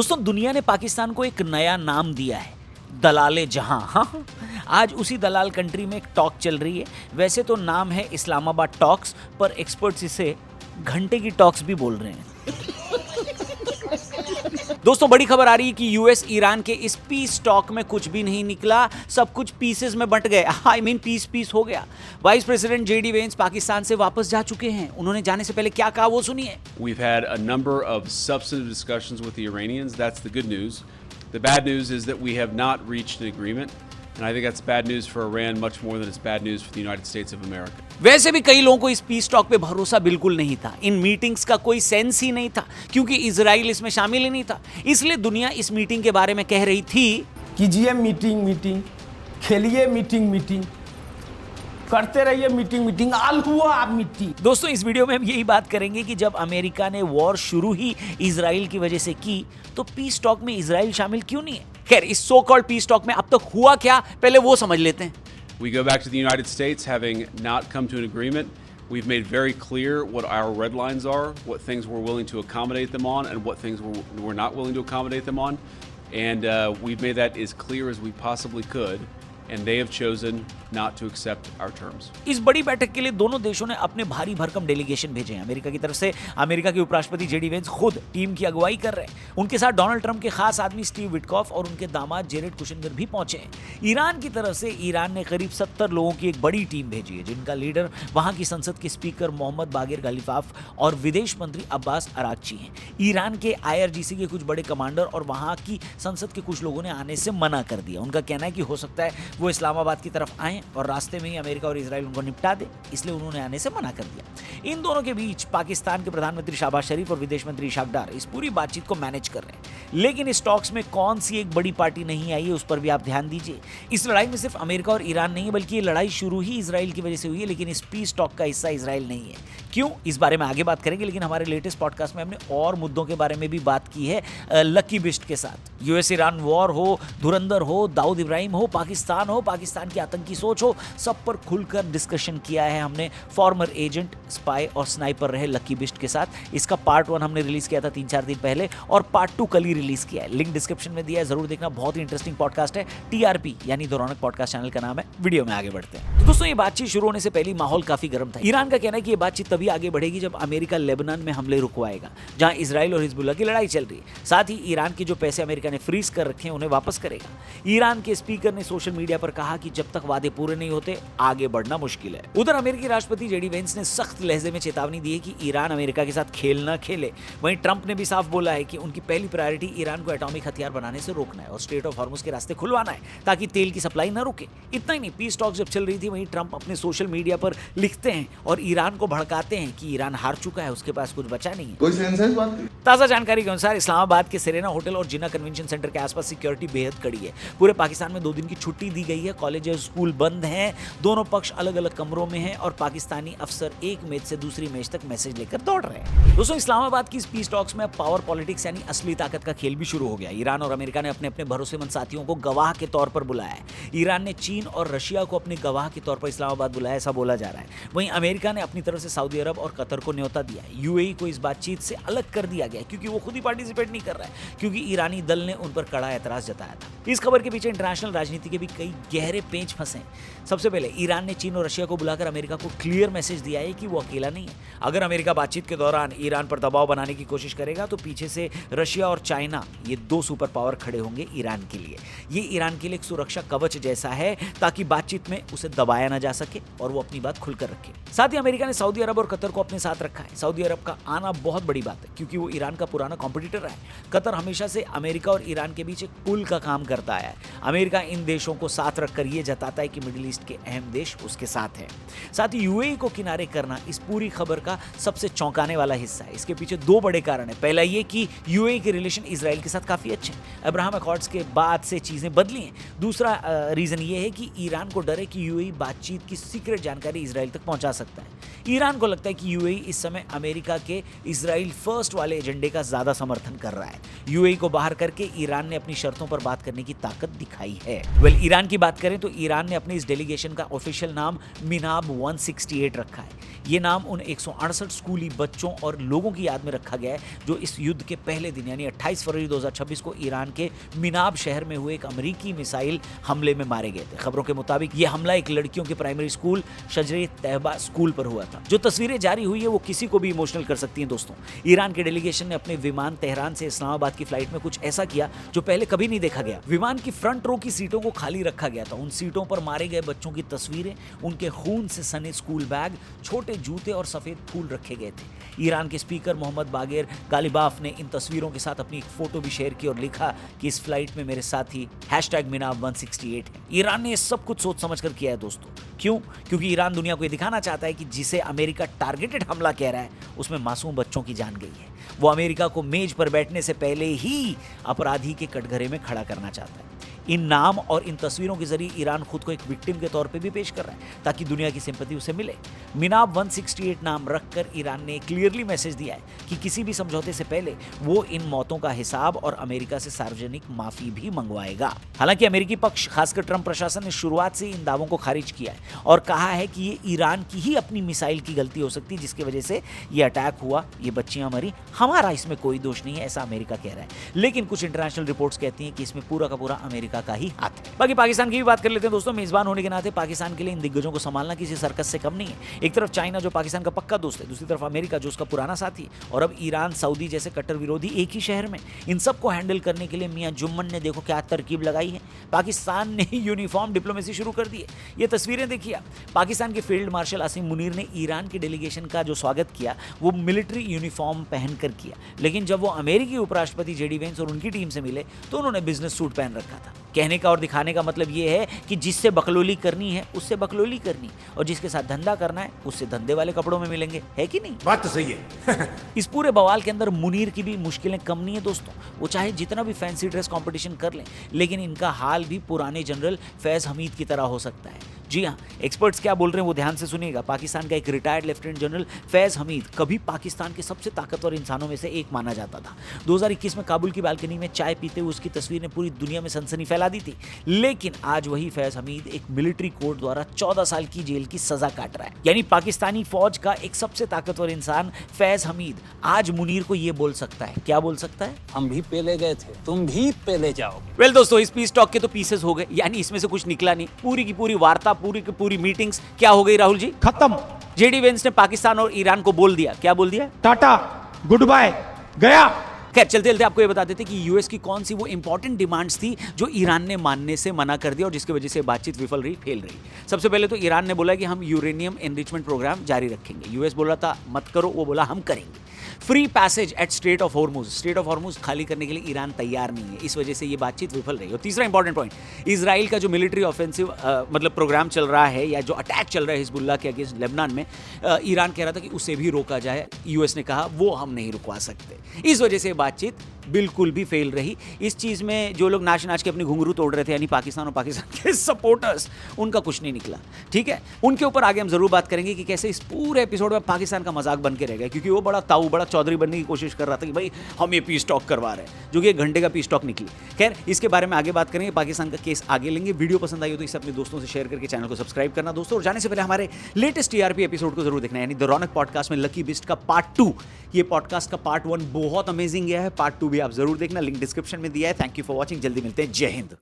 दोस्तों दुनिया ने पाकिस्तान को एक नया नाम दिया है, दलाले जहां। हाँ, आज उसी दलाल कंट्री में एक टॉक चल रही है। वैसे तो नाम है इस्लामाबाद टॉक्स, पर एक्सपर्ट्स इसे घंटे की टॉक्स भी बोल रहे हैं। दोस्तों बड़ी खबर आ रही है कि यूएस ईरान के इस पीस टॉक में कुछ भी नहीं निकला, सब कुछ पीसेस में बंट गए। आई मीन पीस हो गया। Vice president JD Vance Pakistan से वापस जा चुके हैं। उन्होंने जाने से पहले क्या कहा वो सुनिए। We've had a number of substantive discussions with the Iranians. That's the good news. The bad news is that we have not reached an agreement. And I think that's bad news for Iran much more than it's bad news for the United States of America. वैसे भी कई लोगों को इस piece talk पे भरोसा बिल्कुल नहीं था। इन मीटिंग्स का कोई सेंस ही नहीं था, क्योंकि इजराइल इसमें शामिल ही नहीं था। इसलिए दुनिया इस मीटिंग के बारे में कह रही थी, कीजिए मीटिंग, खेलिए मीटिंग, करते रहिए मीटिंग, आल हुआ मीटिंग। दोस्तों इस वीडियो में हम यही बात करेंगे कि जब अमेरिका ने वॉर शुरू ही इजराइल की वजह से की, तो पीस टॉक में इजराइल शामिल क्यों नहीं है। खैर, इस सो कॉल्ड पीस टॉक में अब तक हुआ क्या, पहले वो समझ लेते हैं। We go back to the United States having not come to an agreement. We've made very clear what our red lines are, what things we're willing to accommodate them on, and what things we're not willing to accommodate them on. And we've made that as clear as we possibly could. And they have chosen not to accept our terms. इस बड़ी बैठक के लिए दोनों देशों ने अपने भारी भरकम डेलीगेशन भेजे हैं। अमेरिका की तरफ से अमेरिका के उपराष्ट्रपति जेडी वेंस खुद टीम की अगुवाई कर रहे हैं। उनके साथ डोनाल्ड ट्रंप के खास आदमी स्टीव विटकॉफ और उनके दामाद जेरेड कुशनगर भी पहुंचे हैं। ईरान की तरफ से ईरान ने करीब 70 लोगों की एक बड़ी टीम भेजी है, जिनका लीडर वहां की संसद के स्पीकर मोहम्मद बागिर गलीफाफ और विदेश मंत्री अब्बास अरागची हैं। ईरान के IRGC के कुछ बड़े कमांडर और वहां की संसद के कुछ लोगों ने आने से मना कर दिया। उनका कहना है कि हो सकता है वो इस्लामाबाद की तरफ आए और रास्ते में ही अमेरिका और इजराइल उनको निपटा दे, इसलिए उन्होंने आने से मना कर दिया। इन दोनों के बीच पाकिस्तान के प्रधानमंत्री शहबाज शरीफ और विदेश मंत्री इशाक डार इस पूरी बातचीत को मैनेज कर रहे हैं। लेकिन इस टॉक्स में कौन सी एक बड़ी पार्टी नहीं आई है, उस पर भी आप ध्यान दीजिए। इस लड़ाई में सिर्फ अमेरिका और ईरान नहीं है, बल्कि ये लड़ाई शुरू ही इजराइल की वजह से हुई है। लेकिन इस पीस टॉक का हिस्सा इजराइल नहीं है। क्यों, इस बारे में आगे बात करेंगे। लेकिन हमारे लेटेस्ट पॉडकास्ट में हमने और मुद्दों के बारे में भी बात की है लकी बिस्ट के साथ। यूएस ईरान वॉर हो, धुरंधर हो, दाऊद इब्राहिम हो, पाकिस्तान की आतंकी सोच हो, सब पर खुलकर डिस्कशन किया है हमने फॉर्मर एजेंट, स्पाई और स्नाइपर रहे लकी बिस्ट के साथ। इसका पार्ट 1 हमने रिलीज किया था 3-4 दिन पहले और पार्ट 2 कल ही रिलीज किया है। लिंक डिस्क्रिप्शन में दिया है, जरूर देखना। बहुत ही इंटरेस्टिंग पॉडकास्ट है। TRP यानी द रौनक पॉडकास्ट चैनल का नाम है। वीडियो में आगे बढ़ते हैं। तो दोस्तों ये बातचीत शुरू होने से पहले माहौल काफी गर्म था। ईरान का कहना है कि ये बातचीत तभी आगे बढ़ेगी जब अमेरिका लेबनान में हमले रुकवाएगा, जहां इजराइल और हिजबुल्लाह की लड़ाई चल रही है। साथ ही ईरान के जो पैसे अमेरिका ने फ्रीज कर रखे हैं उन्हें वापस करेगा। ईरान के स्पीकर ने सोशल मीडिया पर कहा कि जब तक वादे पूरे नहीं होते आगे बढ़ना मुश्किल है। उधर अमेरिकी राष्ट्रपति जेडी वेंस ने सख्त लहजे में चेतावनी दी है कि ईरान अमेरिका के साथ खेल न खेले। वहीं ट्रंप ने भी साफ बोला है कि उनकी पहली प्रायोरिटी ईरान को एटॉमिक हथियार बनाने से रोकना है और स्ट्रेट ऑफ हॉर्मुज के रास्ते खुलवाना है, ताकि तेल की सप्लाई न रुके। इतना ही नहीं, पीस टॉक जब चल रही थी वहीं ट्रंप अपने सोशल मीडिया पर लिखते हैं और ईरान को भड़काते हैं कि ईरान हार चुका है, उसके पास कुछ बचा नहीं है। कोई सेंस है इस बात की? ताजा जानकारी के अनुसार इस्लामाबाद के सेरेना होटल और जिन्ना कन्वेंशन सेंटर के आसपास सिक्योरिटी बेहद कड़ी है। पूरे पाकिस्तान में 2 दिन की छुट्टी दी गई है। कॉलेज और स्कूल बंद हैं। दोनों पक्ष अलग अलग कमरों में हैं और पाकिस्तानी अफसर एक मैच से दूसरी मैच तक मैसेज लेकर दौड़ रहे हैं। दोस्तों इस्लामाबाद की पीस टॉक्स में पावर पॉलिटिक्स यानी असली ताकत का खेल भी शुरू हो गया। ईरान और अमेरिका ने अपने अपने भरोसेमंद साथियों को गवाह के तौर पर बुलाया है। ईरान ने चीन और रशिया को अपने गवाह के तौर पर इस्लामाबाद बुलाया, ऐसा बोला जा रहा है। वहीं अमेरिका ने अपनी तरफ से सऊदी अरब और कतर को न्योता दिया है। UAE को इस बातचीत से अलग कर दिया गया क्योंकि वो खुद ही पार्टिसिपेट नहीं कर रहा है, क्योंकि ईरानी दल ने उन पर कड़ा एतराज जताया था। इस खबर के पीछे इंटरनेशनल राजनीति के भी कई गहरे पेंच फंसे हैं। सबसे पहले ईरान ने चीन और रशिया को बुलाकर अमेरिका को क्लियर मैसेज दिया है कि वो अकेला नहीं है। अगर अमेरिका बातचीत के दौरान ईरान पर दबाव बनाने की कोशिश करेगा तो पीछे से रशिया और चाइना, ये 2 सुपर पावर खड़े होंगे ईरान के लिए। ये ईरान के लिए एक सुरक्षा कवच जैसा है, ताकि बातचीत में उसे दबाया ना जा सके और वो अपनी बात खुलकर रखे। साथ ही अमेरिका ने सऊदी अरब और कतर को अपने साथ रखा है। सऊदी अरब का आना बहुत बड़ी बात है क्योंकि वो ईरान का पुराना कॉम्पिटिटर रहा है। कतर हमेशा से अमेरिका और ईरान के बीच एक पुल का काम करता आया है। अमेरिका इन देशों को साथ रखकर ये जताता है कि मिडिल ईस्ट के अहम देश उसके साथ हैं। साथ ही UAE को किनारे करना इस पूरी खबर का सबसे चौंकाने वाला हिस्सा है। इसके पीछे 2 बड़े कारण हैं। पहला ये कि UAE के रिलेशन इजराइल के साथ काफी अच्छे हैं। अब्राहम अकॉर्ड्स के बाद से चीजें बदली हैं। दूसरा रीजन ये है कि ईरान को डर है कि UAE बातचीत की सीक्रेट जानकारी इजराइल तक पहुंचा सकता है। ईरान को लगता है कि UAE इस समय अमेरिका के इजराइल फर्स्ट वाले एजेंडे का ज्यादा समर्थन कर रहा है। UAE को बाहर करके ईरान ने अपनी शर्तों पर बात करने करने की ताकत दिखाई है। ईरान की बात करें तो ईरान ने अपने इस डेलीगेशन का ऑफिशियल नाम मिनाब 168 रखा है। ये नाम उन 168 स्कूली बच्चों और लोगों की याद में रखा गया है जो इस युद्ध के पहले दिन यानी 28 फरवरी 2026 को ईरान के मिनाब शहर में हुए एक अमेरिकी मिसाइल हमले में मारे गए थे। खबरों के मुताबिक ये हमला एक लड़कियों के प्राइमरी स्कूल शजरे तैयबा स्कूल पर हुआ था। जो तस्वीरें जारी हुई है वो किसी को भी इमोशनल कर सकती हैं दोस्तों। ईरान के डेलीगेशन ने अपने विमान तेहरान से इस्लामाबाद की फ्लाइट में कुछ ऐसा किया जो पहले कभी नहीं देखा गया। विमान की फ्रंट रो की सीटों को खाली रखा गया था। उन सीटों पर मारे गए बच्चों की तस्वीरें, उनके खून से सने स्कूल बैग, छोटे जूते और सफेद फूल रखे गए थे। ईरान के स्पीकर मोहम्मद बागेर गालिबाफ ने इन तस्वीरों के साथ अपनी एक फोटो भी शेयर की और लिखा कि इस फ्लाइट में मेरे साथी #मिनाब 168 है। ईरान ने ये सब कुछ सोच समझ कर किया है दोस्तों। क्यों? क्योंकि ईरान दुनिया को ये दिखाना चाहता है कि जिसे अमेरिका टारगेटेड हमला कह रहा है उसमें मासूम बच्चों की जान गई है। वो अमेरिका को मेज पर बैठने से पहले ही अपराधी के कटघरे में खड़ा करना चाहता है। इन नाम और इन तस्वीरों के जरिए ईरान खुद को एक विक्टिम के तौर पे भी पेश कर रहा है ताकि दुनिया की सिंपैथी उसे मिले। मिनाब 168 नाम रखकर ईरान ने क्लियरली मैसेज दिया है कि किसी भी समझौते से पहले वो इन मौतों का हिसाब और अमेरिका से सार्वजनिक माफी भी मंगवाएगा। हालांकि अमेरिकी पक्ष खासकर ट्रंप प्रशासन ने शुरुआत से इन दावों को खारिज किया है और कहा है कि ये ईरान की ही अपनी मिसाइल की गलती हो सकती है जिसकी वजह से ये अटैक हुआ, ये बच्चियां मरी, हमारा इसमें कोई दोष नहीं है, ऐसा अमेरिका कह रहा है। लेकिन कुछ इंटरनेशनल रिपोर्ट्स कहती हैं कि इसमें पूरा का पूरा अमेरिका का ही हाथ है। बाकी पाकिस्तान की भी बात कर लेते हैं दोस्तों। मेजबान होने के नाते पाकिस्तान के लिए इन दिग्गजों को संभालना किसी सर्कस से कम नहीं है। एक तरफ चाइना जो पाकिस्तान का पक्का दोस्त है, दूसरी तरफ अमेरिका जो उसका पुराना साथी, और अब ईरान, सऊदी जैसे कट्टर विरोधी एक ही शहर में। इन सबको हैंडल करने के लिए मियां जुम्मन ने देखो क्या तरकीब लगाई है। पाकिस्तान ने यूनिफॉर्म डिप्लोमेसी शुरू कर दी है। ये तस्वीरें देखिए। पाकिस्तान के फील्ड मार्शल आसिम मुनीर ने ईरान की डेलीगेशन का जो स्वागत किया वो मिलिट्री यूनिफॉर्म पहनकर किया, लेकिन जब वो अमेरिकी उपराष्ट्रपति जेडी वेंस और उनकी टीम से मिले तो उन्होंने बिजनेस सूट पहन रखा था। कहने का और दिखाने का मतलब ये है कि जिससे बकलोली करनी है उससे बकलोली करनी, और जिसके साथ धंधा करना है उससे धंधे वाले कपड़ों में मिलेंगे, है कि नहीं? बात तो सही है। इस पूरे बवाल के अंदर मुनीर की भी मुश्किलें कम नहीं है दोस्तों। वो चाहे जितना भी फैंसी ड्रेस कंपटीशन कर लें, लेकिन इनका हाल भी पुराने जनरल फैज हमीद की तरह हो सकता है। जी हाँ, एक्सपर्ट्स क्या बोल रहे हैं वो ध्यान से सुनिएगा। पाकिस्तान का एक retired lieutenant general Faiz Hamid कभी पाकिस्तान के सबसे ताकतवर इंसानों में से एक माना जाता था। 2021 में काबुल की बालकनी में चाय पीते हुए उसकी तस्वीर ने पूरी दुनिया में सनसनी फैला दी थी। लेकिन आज वही फैज हमीद एक मिलिट्री कोर्ट द्वारा 14 साल की जेल की सजा काट रहा है। यानी पाकिस्तानी फौज का एक सबसे ताकतवर इंसान फैज हमीद आज मुनीर को ये बोल सकता है, क्या बोल सकता है? हम भी पहले गए थे, तुम भी पहले जाओ। वेल दोस्तों, इस पीस टॉक के तो पीसेस हो गए, यानी इसमें से कुछ निकला नहीं। पूरी की पूरी वार्ता, पूरी की पूरी मीटिंग्स क्या हो गई राहुल जी? खत्म। जेडी वेंस ने पाकिस्तान और ईरान को बोल दिया, क्या बोल दिया? टाटा, गुड बाय, गया। खैर चलते चलते आपको ये बता देते कि यूएस की कौन सी वो इंपॉर्टेंट डिमांड्स थी जो ईरान ने मानने से मना कर दिया और जिसकी वजह से बातचीत विफल रही, फेल रही। सबसे पहले तो ईरान ने बोला कि हम यूरेनियम एनरिचमेंट प्रोग्राम जारी रखेंगे। यूएस बोला था मत करो, वो बोला हम करेंगे। Free passage at Strait of Hormuz, Strait of Hormuz खाली करने के लिए ईरान तैयार नहीं है, इस वजह से ये बातचीत विफल रही। और तीसरा इंपॉर्टेंट पॉइंट, इजराइल का जो मिलिट्री ऑफेंसिव मतलब प्रोग्राम चल रहा है या जो अटैक चल रहा है हिजबुल्लाह के अगेंस्ट लेबनान में, ईरान कह रहा था कि उसे भी रोका जाए। यूएस ने कहा वो हम नहीं रुकवा सकते। इस वजह से बातचीत बिल्कुल भी फेल रही। इस चीज़ में जो लोग नाच नाच के अपनी घुंघरू तोड़ रहे थे यानी पाकिस्तान और पाकिस्तान के सपोर्टर्स, उनका कुछ नहीं निकला। ठीक है, उनके ऊपर आगे हम जरूर बात करेंगे कि कैसे इस पूरे एपिसोड में पाकिस्तान का मजाक बन के रह गया, क्योंकि वो बड़ा ताऊ, बड़ा चौधरी बनने की कोशिश कर रहा था कि भाई हम ये पीस टॉक करवा रहे हैं, जो कि 1 घंटे का पीस टॉक निकली। खैर, इसके बारे में आगे बात करेंगे, पाकिस्तान का केस आगे लेंगे। वीडियो पसंद आई हो तो इसे अपने दोस्तों से शेयर करके चैनल को सब्सक्राइब करना दोस्तों। और जाने से पहले हमारे लेटेस्ट टीआरपी एपिसोड को जरूर देखना, यानी द रौनक पॉडकास्ट में लकी बिस्ट का पार्ट 2। ये पॉडकास्ट का पार्ट 1 बहुत अमेजिंग गया है, पार्ट 2 भी आप जरूर देखना, लिंक डिस्क्रिप्शन में दिया है। थैंक यू फॉर वॉचिंग, जल्दी मिलते हैं, जय हिंद।